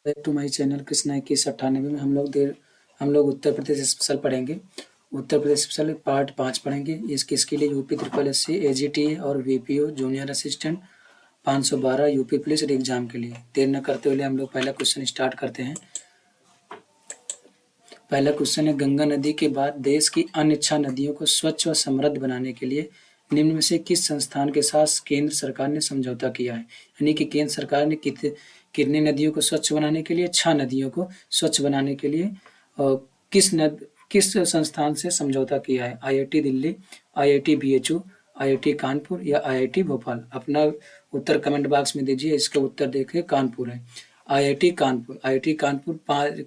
Back to my channel Krishna 2198 में हम लोग उत्तर प्रदेश स्पेशल पढ़ेंगे। उत्तर प्रदेश स्पेशल पार्ट 5 पढ़ेंगे। किसके लिए यूपी ट्रिपल एससी एजीटी और VPO junior assistant 512 UP police exam के लिए। देर न करते हुए हम लोग पहला क्वेश्चन स्टार्ट करते हैं। पहला क्वेश्चन है, गंगा नदी के बाद देश की अन्य 6 नदियों को स्वच्छ व समृद्ध बनाने के लिए निम्न में से किस संस्थान के साथ केंद्र सरकार ने समझौता किया है। यानी कि केंद्र सरकार ने कितनी नदियों को स्वच्छ बनाने के लिए 6 नदियों को स्वच्छ बनाने के लिए किस संस्थान से समझौता किया है। IIT Delhi, IIT BHU, IIT Kanpur या आईआईटी भोपाल। अपना उत्तर कमेंट बॉक्स में दीजिए। इसका उत्तर देखिए कानपुर है। आईआईटी कानपुर। आईआईटी कानपुर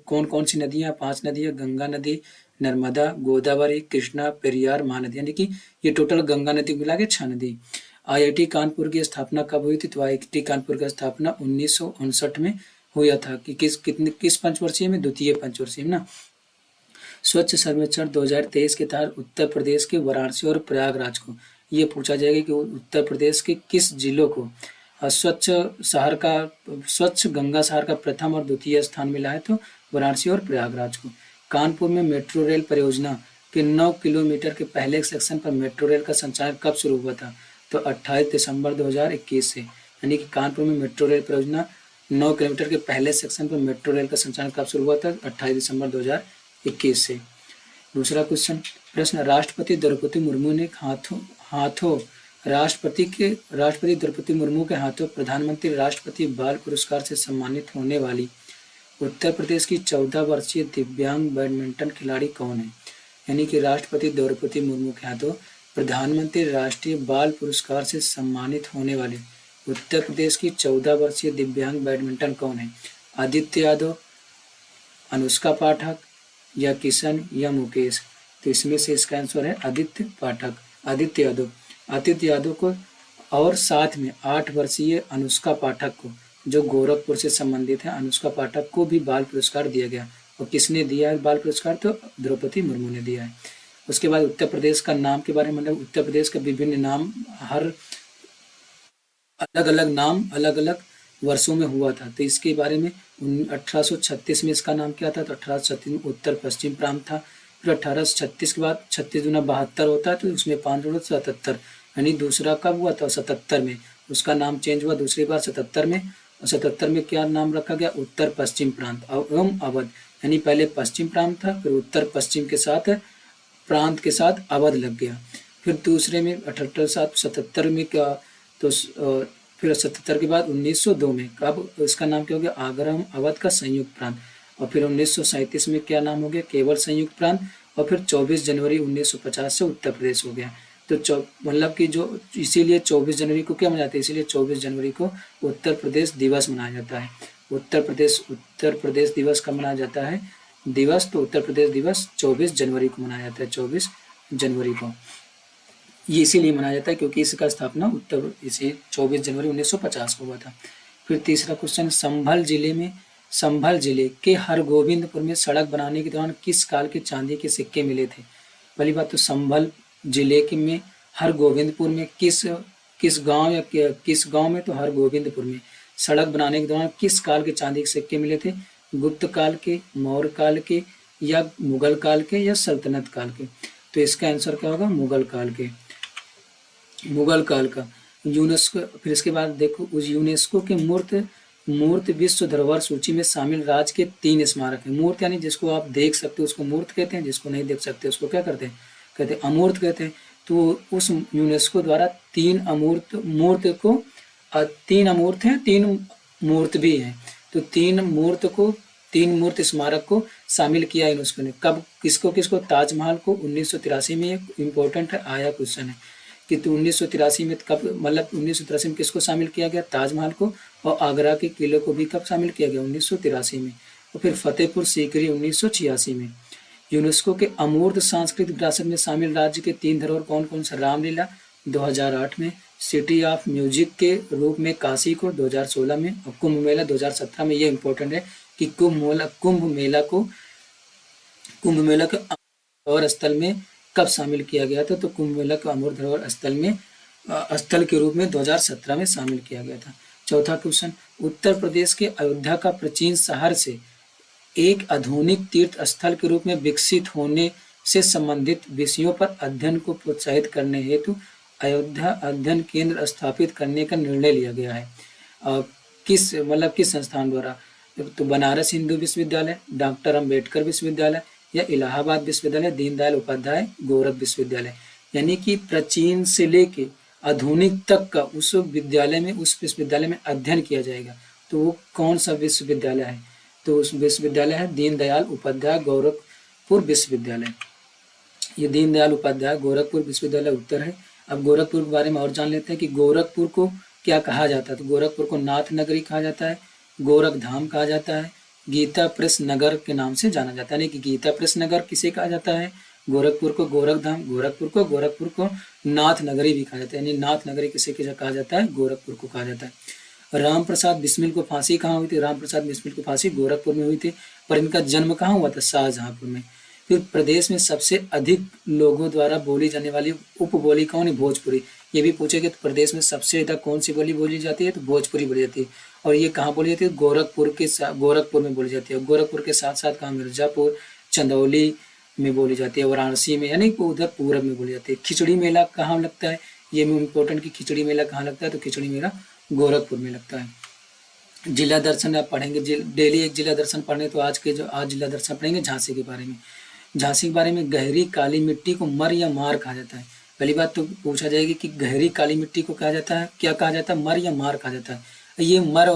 कौन कौन सी नदियां? 5 नदियां, गंगा नदी, नर्मदा, गोदावरी, कृष्णा, पेरियार, महानदी। यानी कि ये टोटल गंगा नदी मिला के 6 नदी। आईआईटी कानपुर की स्थापना कब हुई थी? तो आईआईटी कानपुर की स्थापना 1959 में हुआ था। कि किस पंचवर्षीय में? द्वितीय पंचवर्षीय में ना। स्वच्छ सर्वेक्षण 2023 के तहत उत्तर प्रदेश के वाराणसी और प्रयागराज को ये पूछा जाएगा कि उत्तर प्रदेश के किस जिलों को स्वच्छ गंगा शहर का प्रथम और द्वितीय स्थान मिला है? तो वाराणसी और प्रयागराज को। कानपुर में मेट्रो रेल परियोजना के 9 किलोमीटर के पहले सेक्शन पर मेट्रो रेल का संचालन कब शुरू हुआ था? तो 28 दिसंबर 2021 से। यानी कि कानपुर में मेट्रो रेल परियोजना 9 किलोमीटर के पहले सेक्शन पर मेट्रो रेल का संचालन कब शुरू हुआ था? 28 दिसंबर 2021 से। दूसरा क्वेश्चन, प्रश्न, राष्ट्रपति द्रौपदी मुर्मू ने राष्ट्रपति द्रौपदी मुर्मू के हाथों प्रधानमंत्री राष्ट्रपति बाल पुरस्कार से सम्मानित होने वाली उत्तर प्रदेश की 14 वर्षीय दिव्यांग बैडमिंटन खिलाड़ी कौन है? यानी कि राष्ट्रपति द्रौपदी मुर्मू के हाथों प्रधानमंत्री राष्ट्रीय बाल पुरस्कार से सम्मानित होने वाली उत्तर प्रदेश की 14 वर्षीय दिव्यांग बैडमिंटन कौन है? आदित्य यादव, अनुष्का पाठक या किशन या मुकेश। तो इसमें से इसका आंसर है आदित्य यादव को और साथ में 8 वर्षीय अनुष्का पाठक को, जो गोरखपुर से संबंधित है, अनुष्का पाठक को भी बाल पुरस्कार दिया गया। और किसने दिया है बाल पुरस्कार? तो द्रौपदी मुर्मू ने दिया है। उसके बाद उत्तर प्रदेश का नाम के बारे में, मतलब उत्तर प्रदेश का विभिन्न नाम, हर अलग अलग नाम अलग अलग वर्षों में हुआ था। तो इसके बारे में 1836 में इसका नाम क्या था? तो 1836 में उत्तर पश्चिम प्रांत था। फिर 1836 के बाद 36 दूना 72 होता है, तो उसमें 5 जोड़ो 77। यानी दूसरा कब हुआ था? 77 में उसका नाम चेंज हुआ दूसरी बार 77 में। और 77 में क्या नाम रखा गया? उत्तर पश्चिम प्रांत एवं अवध। यानी पहले पश्चिम प्रांत था, फिर उत्तर पश्चिम के साथ प्रांत के साथ अवध लग गया। फिर दूसरे में 1877 में क्या? तो फिर 77 के बाद 1902 में कब इसका नाम क्या हो गया? आगरा एवं अवध का संयुक्त प्रांत। और फिर 1937 में क्या नाम हो गया? केवल संयुक्त प्रांत। और फिर 24 जनवरी 1950 से उत्तर प्रदेश हो गया। तो मतलब कि जो इसीलिए 24 जनवरी को क्या मनाते हैं? इसीलिए 24 जनवरी को उत्तर प्रदेश दिवस मनाया जाता है। उत्तर प्रदेश दिवस कब मनाया जाता है? तो उत्तर प्रदेश दिवस 24 जनवरी को मनाया जाता है। 24 जनवरी को ये इसीलिए मनाया जाता है क्योंकि इसका स्थापना 24 जनवरी 1950 को हुआ था। फिर तीसरा क्वेश्चन, संभल जिले के हरगोविंदपुर में सड़क बनाने के दौरान किस काल के चांदी के सिक्के मिले थे? पहली बात तो संभल जिले के में हरगोविंदपुर में किस गांव में? तो हरगोविंदपुर में सड़क बनाने के दौरान किस काल के चांदी के सिक्के मिले थे? गुप्त काल के, मौर्य काल के या मुगल काल के या सल्तनत काल के। तो इसका आंसर क्या होगा? मुगल काल का। यूनेस्को, फिर इसके बाद देखो उस यूनेस्को के मूर्त विश्व धरोहर सूची में शामिल राज्य के 3 स्मारक हैं। मूर्त यानी जिसको आप देख सकते हो उसको मूर्त कहते हैं, जिसको नहीं देख सकते उसको क्या कहते हैं? अमूर्त कहते हैं। तो उस यूनेस्को द्वारा 3 अमूर्त हैं, 3 मूर्त भी हैं। तो 3 मूर्त स्मारक को शामिल किया यूनेस्को ने। कब? किसको? ताजमहल को 1983 में। एक इम्पोर्टेंट है, आया क्वेश्चन है कि 1983 में कब, मतलब 1983 में किसको शामिल किया गया? ताजमहल को। और आगरा के किले को भी कब शामिल किया गया? 1983 में। और फिर फतेहपुर सीकरी 1986 में। यूनेस्को के अमूर्त सांस्कृतिक विरासत में शामिल राज्य के 3 धरोहर कौन कौन सा? रामलीला 2008 में, सिटी ऑफ म्यूजिक के रूप में काशी को 2016 में, और कुंभ मेला 2017 में। ये इंपॉर्टेंट है कि कुंभ मेला के धरोहर स्थल में कब शामिल किया गया था? तो कुंभ मेला को अमूर्त धरोहर स्थल के रूप में 2017 में शामिल किया गया था। चौथा क्वेश्चन, उत्तर प्रदेश के अयोध्या का प्राचीन शहर से एक आधुनिक तीर्थ स्थल के रूप में विकसित होने से संबंधित विषयों पर अध्ययन को प्रोत्साहित करने हेतु अयोध्या अध्ययन केंद्र स्थापित करने का निर्णय लिया गया है। किस संस्थान द्वारा? तो बनारस हिंदू विश्वविद्यालय, डॉक्टर अंबेडकर विश्वविद्यालय या इलाहाबाद विश्वविद्यालय, दीनदयाल उपाध्याय गोरख विश्वविद्यालय। यानी कि प्राचीन से लेके आधुनिक तक का उस विश्वविद्यालय में अध्ययन किया जाएगा। तो वो कौन सा विश्वविद्यालय है? तो उस विश्वविद्यालय है दीनदयाल उपाध्याय गोरखपुर विश्वविद्यालय। ये दीनदयाल उपाध्याय गोरखपुर विश्वविद्यालय उत्तर है। अब गोरखपुर के बारे में और जान लेते हैं कि गोरखपुर को क्या कहा जाता है। तो गोरखपुर को नाथ नगरी कहा जाता है, गोरख धाम कहा जाता है, गीता प्रेस नगर के नाम से जाना जाता है। यानी कि गीता प्रेस नगर किसे कहा जाता है? गोरखपुर को गोरख धाम, गोरखपुर को नाथ नगरी भी कहा जाता है। यानी नाथ नगरी किसे कहा जाता है? गोरखपुर को कहा जाता है। राम प्रसाद बिस्मिल को फांसी कहाँ हुई थी? राम प्रसाद बिस्मिल को फांसी गोरखपुर में हुई थी। पर इनका जन्म कहाँ हुआ था? शाहजहांपुर में। फिर प्रदेश में सबसे अधिक लोगों द्वारा बोली जाने वाली उपबोली कौन है? भोजपुरी। ये भी पूछेगा तो प्रदेश में सबसे ज्यादा कौन सी बोली बोली जाती है? तो भोजपुरी बोली जाती है। और ये कहाँ बोली जाती है? गोरखपुर में बोली जाती है। गोरखपुर के साथ साथ कहाँ? मिर्जापुर, चंदौली में बोली जाती है, वाराणसी में, यानी उधर पूरब में बोली जाती है। खिचड़ी मेला कहाँ लगता है? ये भी इम्पोर्टेंट कि खिचड़ी मेला कहाँ लगता है? तो खिचड़ी मेला गोरखपुर में लगता है। जिला दर्शन आप पढ़ेंगे, डेली एक जिला दर्शन पढ़ने, तो आज जिला दर्शन पढ़ेंगे झांसी के बारे में। झांसी के बारे में गहरी काली मिट्टी को मर या मार कहा जाता है। पहली बात तो पूछा जाएगी कि गहरी काली मिट्टी को कहा जाता है, क्या कहा जाता है? मर या मार कहा जाता है। ये मर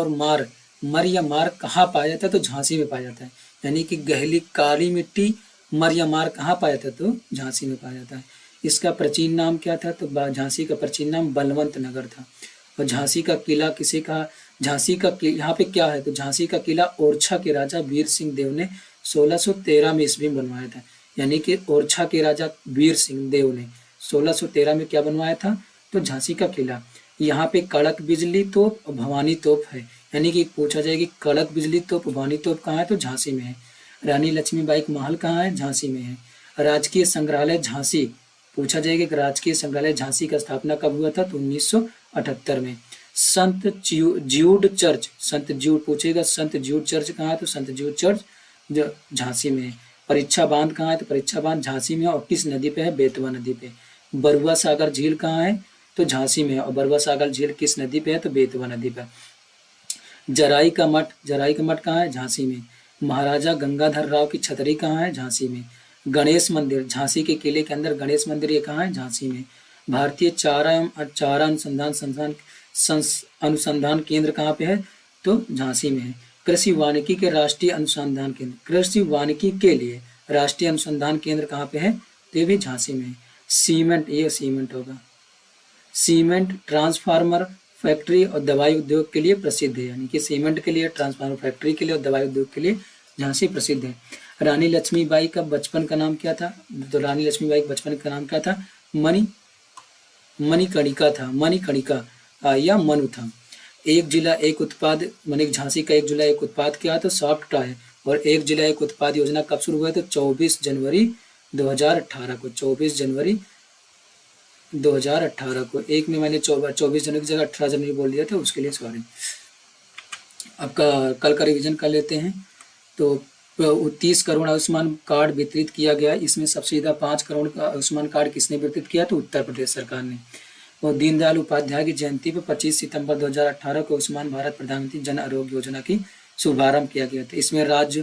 या मार कहाँ पाया जाता है? तो झांसी में पाया जाता है। यानी कि गहरी काली मिट्टी मर या मार कहाँ पाया जाता है? तो झांसी में पाया जाता है। इसका प्राचीन नाम क्या था? तो झांसी का प्राचीन नाम बलवंत नगर था। और झांसी का किला किसे कहा? झांसी का यहाँ पे क्या है? तो झांसी का किला ओरछा के राजा वीर सिंह देव ने 1613 में ईस्वी में बनवाया था। यानी कि ओरछा के राजा वीर सिंह देव ने 1613 में क्या बनवाया था? तो झांसी का किला। यहाँ पे कड़क बिजली तोप और भवानी तोप है। यानी कि पूछा जाए कि कड़क बिजली तोप भवानी तोप कहाँ है? तो झांसी में है। रानी लक्ष्मीबाई का महल कहाँ है? झांसी में है। राजकीय संग्रहालय झांसी, पूछा जाएगा कि राजकीय संग्रहालय झांसी का स्थापना कब हुआ था? तो 1978 में। संत ज्यूड पूछेगा संत ज्यूड चर्च कहाँ है? तो संत ज्यूड चर्च जो झांसी में है। परीक्षा बांध कहाँ है? तो परीक्षा बांध झांसी में है। और किस नदी पे है? बेतवा नदी पे। बरुआ सागर झील कहाँ है? तो झांसी में है। और बरुआ सागर झील किस नदी पे है? तो बेतवा नदी पे। जराई का मठ कहाँ है? झांसी में। महाराजा गंगाधर राव की छतरी कहाँ है? झांसी में। गणेश मंदिर, झांसी के किले के अंदर गणेश मंदिर, ये कहाँ है? झांसी में। भारतीय चारा अनुसंधान केंद्र कहाँ पे है? तो झांसी में है। कृषि वानिकी के राष्ट्रीय अनुसंधान केंद्र, कृषि वानिकी के लिए राष्ट्रीय अनुसंधान केंद्र कहाँ पे है? तो ये भी झांसी में है। सीमेंट होगा। सीमेंट ट्रांसफार्मर फैक्ट्री और दवाई उद्योग के लिए प्रसिद्ध है। यानी कि सीमेंट के लिए, ट्रांसफार्मर फैक्ट्री के लिए और दवाई उद्योग के लिए झांसी प्रसिद्ध है। रानी लक्ष्मीबाई का बचपन का नाम क्या था? तो रानी लक्ष्मीबाई का बचपन का नाम क्या था? मणिकर्णिका या मनु था। एक जिला एक उत्पाद, माने झांसी का एक जिला एक उत्पाद क्या है? तो सॉफ्ट टॉय। और एक जिला एक उत्पाद योजना कब शुरू हुआ? तो 24 जनवरी 2018 को। 24 जनवरी 2018 को। एक में मैंने 24 जनवरी की जगह 18 जनवरी बोल दिया था, उसके लिए सॉरी। आपका कल का रिवीजन कर लेते हैं। तो 30 करोड़ आयुष्मान कार्ड वितरित किया गया। इसमें सबसे ज्यादा 5 करोड़ का आयुष्मान कार्ड किसने वितरित किया? तो उत्तर प्रदेश सरकार ने। और दीनदयाल उपाध्याय की जयंती पर 25 सितंबर 2018 को आयुष्मान भारत प्रधानमंत्री जन आरोग्य योजना की शुभारंभ किया गया था। इसमें राज्य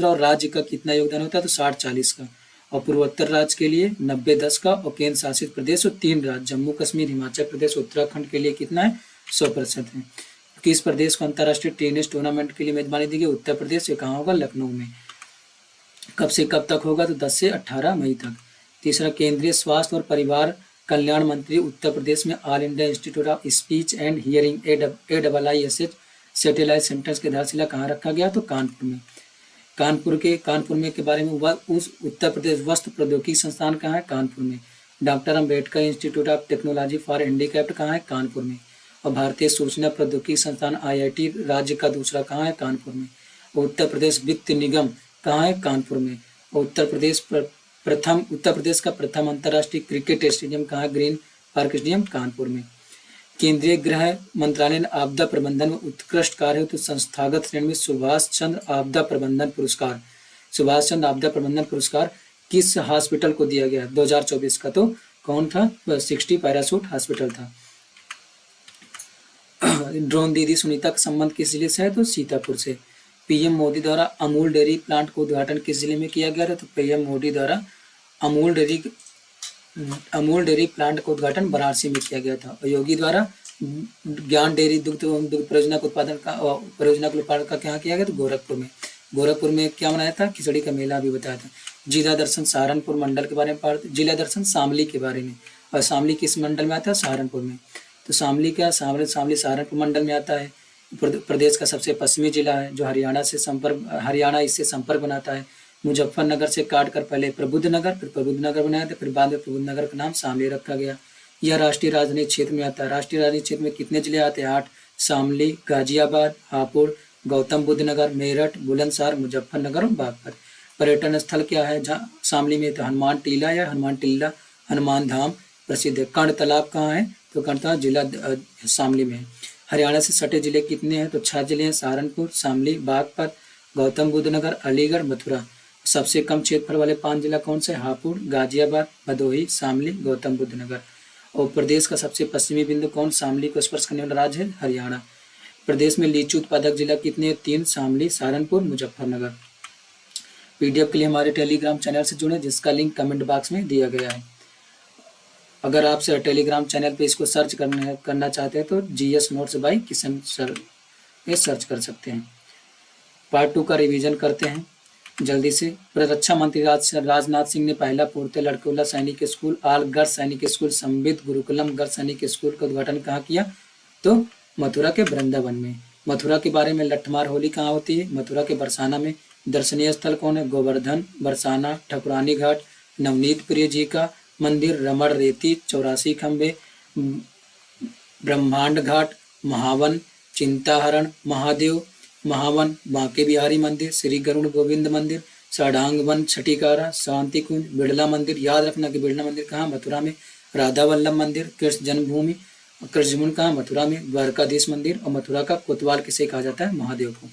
और राज्य का कितना योगदान होता है? तो 60-40 का। और पूर्वोत्तर राज्य के लिए 90-10 का। और केंद्र शासित प्रदेश और 3 राज्य जम्मू कश्मीर, हिमाचल प्रदेश, उत्तराखंड के लिए कितना है? 100% है। किस प्रदेश को अंतर्राष्ट्रीय टेनिस टूर्नामेंट के लिए मेजबानी दी गई? उत्तर प्रदेश। ये कहाँ होगा? लखनऊ में। कब से कब तक होगा? तो 10 से 18 मई तक। तीसरा, केंद्रीय स्वास्थ्य और परिवार कल्याण मंत्री उत्तर प्रदेश में all India institute of speech and hearing AIISH satellite centres की आधारशिला कहाँ रखा गया? तो कानपुर में। कानपुर में के बारे में उस उत्तर प्रदेश वस्त्र प्रौद्योगिकी संस्थान कहाँ है? कानपुर में। Doctor Ambedkar institute of technology for handicapped कहाँ है? कानपुर में। और भारतीय सूचना प्रौद्योगिकी संस्थान IIT राज्य का दूसरा कहाँ है? कानपुर में। और उत्तर प्रदेश वित्त निगम कहाँ है? कानपुर में। और उत्तर प्रदेश का प्रथम अंतर्राष्ट्रीय क्रिकेट स्टेडियम कहाँ है? ग्रीन पार्क स्टेडियम, कानपुर में। केंद्रीय गृह मंत्रालय ने आपदा प्रबंधन में उत्कृष्ट कार्य हेतु संस्थागत श्रेणी में सुभाष चंद्र आपदा प्रबंधन पुरस्कार किस हॉस्पिटल को दिया गया 2024 का? तो कौन था? 60 पैरासूट हॉस्पिटल था। ड्रोन दीदी सुनीता का संबंध किस जिले से है? तो सीतापुर से। पीएम मोदी द्वारा अमूल डेयरी प्लांट का उद्घाटन किस जिले में किया गया था? तो पीएम मोदी द्वारा अमूल डेयरी प्लांट का उद्घाटन वाराणसी में किया गया था। और योगी द्वारा ज्ञान डेयरी दुग्ध परियोजना का उत्पादन का क्या किया गया? तो गोरखपुर में क्या मनाया था? खिचड़ी का मेला भी बताया था। जिला दर्शन सहारनपुर मंडल के बारे में जिला दर्शन शामली के बारे में, और शामली किस मंडल में आता है? सहारनपुर में। तो शामली सहारनपुर मंडल में आता है। प्रदेश का सबसे पश्चिमी जिला है जो हरियाणा इससे संपर्क बनाता है। मुजफ्फरनगर से काट कर पहले प्रबुद्धनगर बनाया था, फिर बाद में प्रबुद्धनगर का नाम शामली रखा गया। यह राष्ट्रीय राजधानी क्षेत्र में आता है। राष्ट्रीय राजधानी क्षेत्र में कितने जिले आते हैं? 8। शामली, गाजियाबाद, हापुड़, गौतम बुद्ध नगर, मेरठ, बुलंदशहर, मुजफ्फरनगर और बागपत। पर्यटन स्थल क्या है जहाँ शामली में? तो हनुमान टीला या हनुमान धाम प्रसिद्ध है। कर्ण तालाब कहाँ है? तो कर्ण तालाब जिला शामली में है। हरियाणा से सटे जिले कितने हैं? तो 6 जिले हैं। सहारनपुर, शामली, बागपत, गौतम बुद्ध नगर, अलीगढ़, मथुरा। सबसे कम क्षेत्रफल वाले 5 जिला कौन से? हापुड़, गाजियाबाद, भदोही, शामली, गौतम बुद्ध नगर। और प्रदेश का सबसे पश्चिमी बिंदु कौन शामली को स्पर्श करने वाला राज्य है? हरियाणा। प्रदेश में लीची उत्पादक जिला कितने? 3। शामली, सहारनपुर, मुजफ्फरनगर। पीडीएफ के लिए हमारे टेलीग्राम चैनल से जुड़े जिसका लिंक कमेंट बॉक्स में दिया गया है। अगर आप टेलीग्राम चैनल पे इसको सर्च करना चाहते हैं तो GS notes by Kishan sir ये सर्च कर सकते हैं। पार्ट 2 का रिवीजन करते हैं जल्दी से। रक्षा मंत्री राजनाथ सिंह ने पहला पूर्णतः लड़कोला सैनिक स्कूल, आल गर्ल्स सैनिक स्कूल, संबित गुरुकुलम गर्ल्स सैनिक स्कूल का उद्घाटन कहाँ किया? तो मथुरा के वृंदावन में। मथुरा के बारे में लट्ठमार होली कहाँ होती है? मथुरा के बरसाना में। दर्शनीय स्थल कौन है? गोवर्धन, बरसाना, ठकुरानी घाट, नवनीत प्रिय जी का मंदिर, रमण रेती, 84 खंबे, ब्रह्मांड घाट, महावन, चिंताहरण महादेव, महावन, बांके बिहारी मंदिर, श्री गरुड़ गोविंद मंदिर, साढ़ांग वन, छठीकारा, शांति कुंज, बिड़ला मंदिर। याद रखना कि बिड़ला मंदिर कहाँ? मथुरा में। राधा वल्लभ मंदिर, कृष्ण जन्मभूमि, कृष्ण कहाँ? मथुरा में। द्वारकाधीश मंदिर। और मथुरा का कोतवाल किसे कहा जाता है? महादेव को।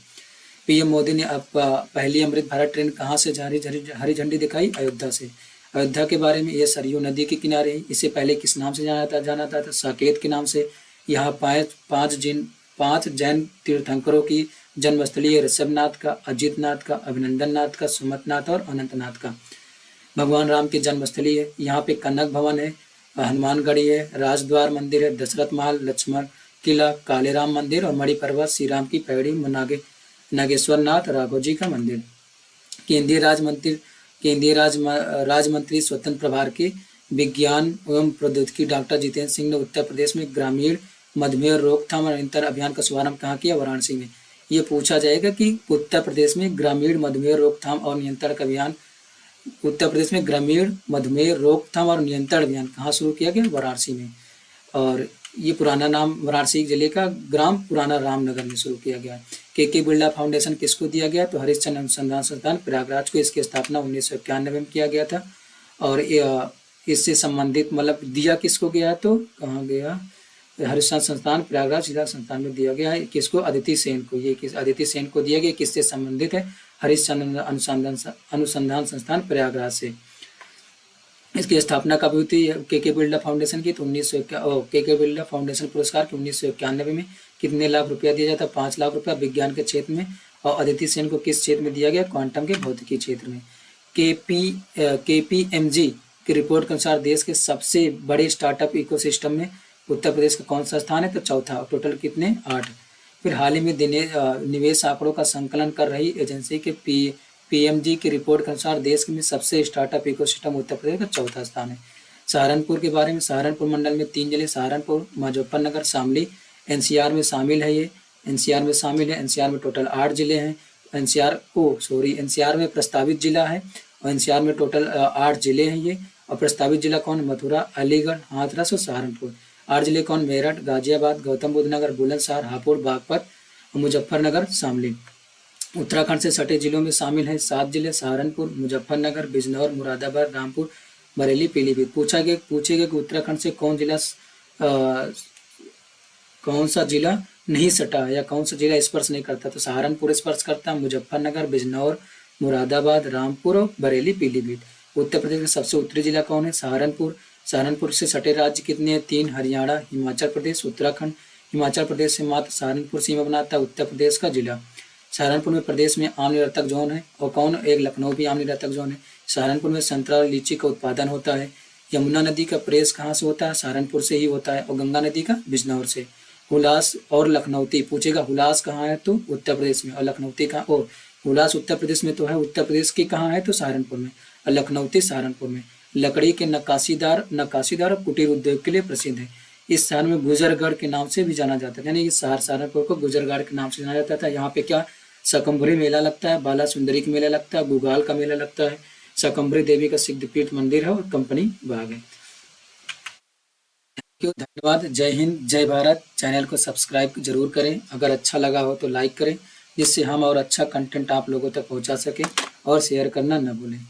पीएम मोदी ने पहली अमृत भारत ट्रेन कहाँ से हरी झंडी दिखाई? अयोध्या से। अयोध्या के बारे में, यह सरयू नदी के किनारे है। इसे पहले किस नाम से जाना था? साकेत के नाम से। यहाँ 5 जैन तीर्थंकरों की जन्मस्थली है। ऋषभनाथ का, अजितनाथ का, अभिनंदन नाथ का, सुमतनाथ और अनंतनाथ का। भगवान राम की जन्मस्थली है। यहाँ पे कनक भवन है, हनुमानगढ़ी है, राजद्वार मंदिर है, दशरथ महल, लक्ष्मण किला, कालेराम मंदिर और मणि पर्वत, श्री राम की पैड़ी, नागेश्वर नाथ, राघव जी का मंदिर। केंद्रीय राज्य मंत्री स्वतंत्र प्रभार के विज्ञान एवं प्रौद्योगिकी डॉक्टर जितेंद्र सिंह ने उत्तर प्रदेश में ग्रामीण मधुमेह रोकथाम और निरंतर अभियान का शुभारंभ कहाँ किया? वाराणसी में। ये पूछा जाएगा कि उत्तर प्रदेश में ग्रामीण मधुमेह रोकथाम और नियंत्रण का अभियान कहाँ शुरू किया गया? वाराणसी में। और ये पुराना नाम वाराणसी जिले का ग्राम पुराना रामनगर में शुरू किया गया। के बिरला फाउंडेशन किसको दिया गया? तो हरिश्चंद्र अनुसंधान संस्थान प्रयागराज को। इसकी स्थापना 1991 में किया गया था। और इससे संबंधित मतलब दिया किसको गया? तो कहाँ गया? हरिश्चंद्र संस्थान प्रयागराज जिला संस्थान में दिया गया है। किसको? अदिति सेन को। ये अदिति सेन को दिया गया। किससे संबंधित है? हरिश्चंद्र अनुसंधान संस्थान प्रयागराज से। इसकी स्थापना कब हुई थी के बिरला फाउंडेशन की? तो के बिरला फाउंडेशन पुरस्कार के 1991 में। कितने लाख रुपया दिया जाता? 5 लाख रुपया विज्ञान के क्षेत्र में। और अदिति सेन को किस क्षेत्र में दिया गया? क्वांटम के भौतिकी क्षेत्र में। KPMG की रिपोर्ट के अनुसार देश के सबसे बड़े स्टार्टअप इकोसिस्टम में उत्तर प्रदेश का कौन सा स्थान है? तो चौथा। टोटल कितने? 8। फिर हाल ही में निवेश आंकड़ों का संकलन कर रही एजेंसी के PMG की रिपोर्ट के अनुसार देश में सबसे स्टार्टअप इकोसिस्टम उत्तर प्रदेश का चौथा स्थान है। सहारनपुर के बारे में, सहारनपुर मंडल में 3 जिले सहारनपुर, मुजफ्फरनगर, शामली NCR में शामिल है। ये NCR में टोटल 8 जिले हैं। NCR में प्रस्तावित जिला है और NCR में टोटल 8 जिले हैं ये। और प्रस्तावित जिला कौन? मथुरा, अलीगढ़, हाथरस और सहारनपुर। 8 जिले कौन? मेरठ, गाजियाबाद, गौतम बुद्ध नगर, बुलंदशहर, हापुड़, बागपत और मुजफ्फरनगर, शामली। उत्तराखंड से सटे जिलों में शामिल हैं 7 जिले सहारनपुर, मुजफ्फरनगर, बिजनौर, मुरादाबाद, रामपुर, बरेली, पीलीभीत। पूछेगा कि उत्तराखंड से कौन जिला कौन सा जिला नहीं सटा या कौन सा जिला स्पर्श नहीं करता? तो सहारनपुर स्पर्श करता, मुजफ्फरनगर, बिजनौर, मुरादाबाद, रामपुर और बरेली, पीलीभीत। उत्तर प्रदेश का सबसे उत्तरी जिला कौन है? सहारनपुर। सहारनपुर से सटे राज्य कितने हैं? 3। हरियाणा, हिमाचल प्रदेश, उत्तराखंड। हिमाचल प्रदेश से मात्र सहारनपुर सीमा बनाता है उत्तर प्रदेश का जिला। सहारनपुर में प्रदेश में आम निरर्थक जोन है और कौन? एक लखनऊ भी आम निरर्थक जोन है। सहारनपुर में संतरा और लीची का उत्पादन होता है। यमुना नदी का प्रवेश कहाँ से होता है? सहारनपुर से ही होता है। और गंगा नदी का बिजनौर से। हुलास और लखनऊती पूछेगा, हुलास कहाँ है? तो उत्तर प्रदेश में। और लखनऊती कहाँ? और हुलास उत्तर प्रदेश में तो है, उत्तर प्रदेश की कहाँ है? तो सहारनपुर में। और लखनऊती सहारनपुर में। लकड़ी के नक्काशीदार और कुटीर उद्योग के लिए प्रसिद्ध है। इस शहर में गुजरगढ़ के नाम से भी जाना जाता है, यानी इस शहर सहारनपुर को गुजरगढ़ के नाम से जाना जाता था। यहाँ पे क्या शकंभरी मेला लगता है, बाला सुंदरी का मेला लगता है, गुगाल का मेला लगता है, शकंभरी देवी का सिद्धपीठ मंदिर है और कंपनी बाग है। धन्यवाद। जय हिंद, जय भारत। चैनल को सब्सक्राइब जरूर करें, अगर अच्छा लगा हो तो लाइक करें, जिससे हम और अच्छा कंटेंट आप लोगों तक पहुंचा सके, और शेयर करना न भूलें।